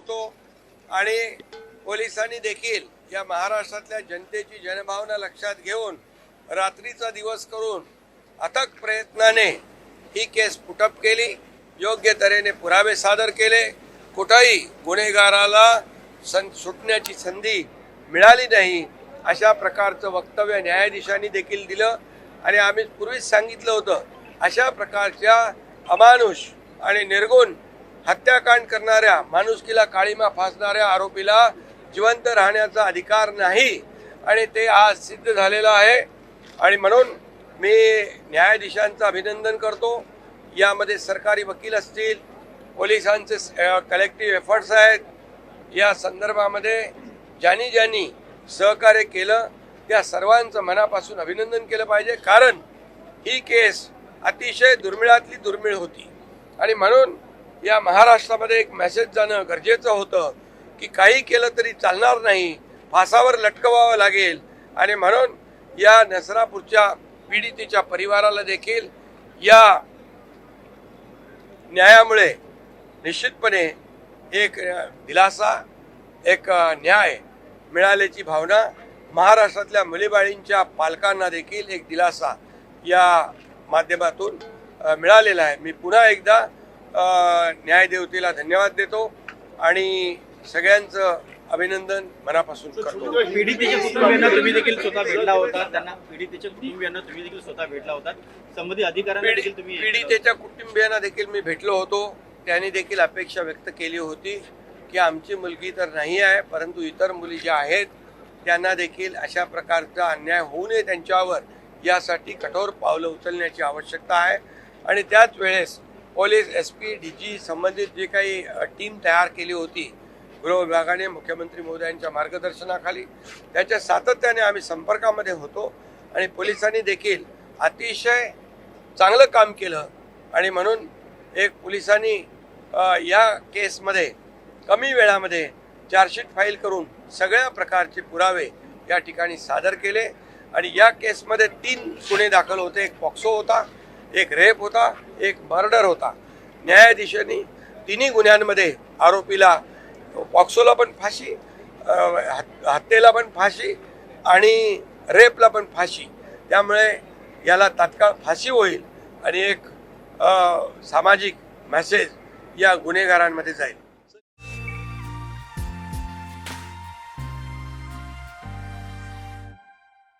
होतो आणि पोलिसांनी देखील या महाराष्ट्रातल्या जनतेची जनभावना लक्षात घेऊन रात्रीचा दिवस करून अथक प्रयत्नाने ही केस पुटअप केली, योग्य तऱ्हेने पुरावे सादर केले, कुठेही गुन्हेगाराला सुटण्याची संधी मिळाली नाही अशा प्रकारचं वक्तव्य न्यायाधीशांनी देखील दिलं. आणि आम्ही पूर्वीच सांगितलं होतं, अशा प्रकारच्या अमानुष आणि निर्गुण हत्याकांड करणाऱ्या, माणुसकीला काळीमा फासणाऱ्या आरोपीला जिवंत राहण्याचा अधिकार नाही आणि ते आज सिद्ध झालेलं आहे. आणि म्हणून मी न्यायाधीशांचं अभिनंदन करतो. यामध्ये सरकारी वकील असतील, पोलिसांचे कलेक्टिव्ह एफर्ट्स आहेत, या संदर्भामध्ये ज्यांनी सहकार्य केलं त्या सर्वांचं मनापासून अभिनंदन केलं पाहिजे. कारण ही केस अतिशय दुर्मिळातली दुर्मिळ होती आणि म्हणून या महाराष्ट्रामध्ये एक मेसेज जाणं गरजेचं होतं की काही केलं तरी चालणार नाही, फासावर लटकवावं लागेल. आणि म्हणून या नसरापूरच्या पीडितेच्या परिवाराला देखील या न्यायामुळे निश्चितपणे एक दिलासा, एक न्याय मिळाल्याची भावना, महाराष्ट्रातल्या मुलीबाळींच्या पालकांना देखील एक दिलासा या माध्यमातून मिळालेला आहे. मी पुन्हा एकदा न्यायदेवतेला धन्यवाद देतो आणि सगळ्यांचं अभिनंदन मनापासून करतो. पीडितेच्या कुटुंबियांना तुम्ही देखील स्वतः भेटला होता, त्यांना पीडितेच्या कुटुंबियांना तुम्ही देखील स्वतः भेटला होता, संबंधित अधिकाऱ्यांना देखील तुम्ही पीडितेच्या कुटुंबियांना देखील मी भेटलो होतो. त्यांनी देखील अपेक्षा व्यक्त केली होती की आमची मुलगी तर नाही आहे, परंतु इतर मुली ज्या आहेत त्यांना देखील अशा प्रकारचा अन्याय होऊ नये त्यांच्यावर, यासाठी कठोर पावलं उचलण्याची आवश्यकता आहे. आणि त्याच वेळेस पोलीस, SP, DG संबंधित जे काही टीम तयार केली होती गृह विभागाने मुख्यमंत्री महोदयांच्या मार्गदर्शनाखाली, त्याच्या सातत्याने आम्ही संपर्कामध्ये होतो आणि पोलिसांनी देखील अतिशय चांगलं काम केलं. आणि म्हणून एक पोलिसांनी या केसमध्ये कमी वेळामध्ये चार्जशीट फाईल करून सगळ्या प्रकारचे पुरावे या ठिकाणी सादर केले. आणि या केसमध्ये 3 गुन्हे दाखल होते. एक पॉक्सो होता, एक रेप होता, एक मर्डर होता. न्यायाधीशांनी तिन्ही गुन्ह्यांमध्ये आरोपीला पॉक्सोला पण फाशी, हत्येला पण फाशी आणि रेपला पण फाशी, त्यामुळे याला तात्काळ फाशी होईल आणि एक सामाजिक मेसेज या गुन्हेगारांमध्ये जाईल.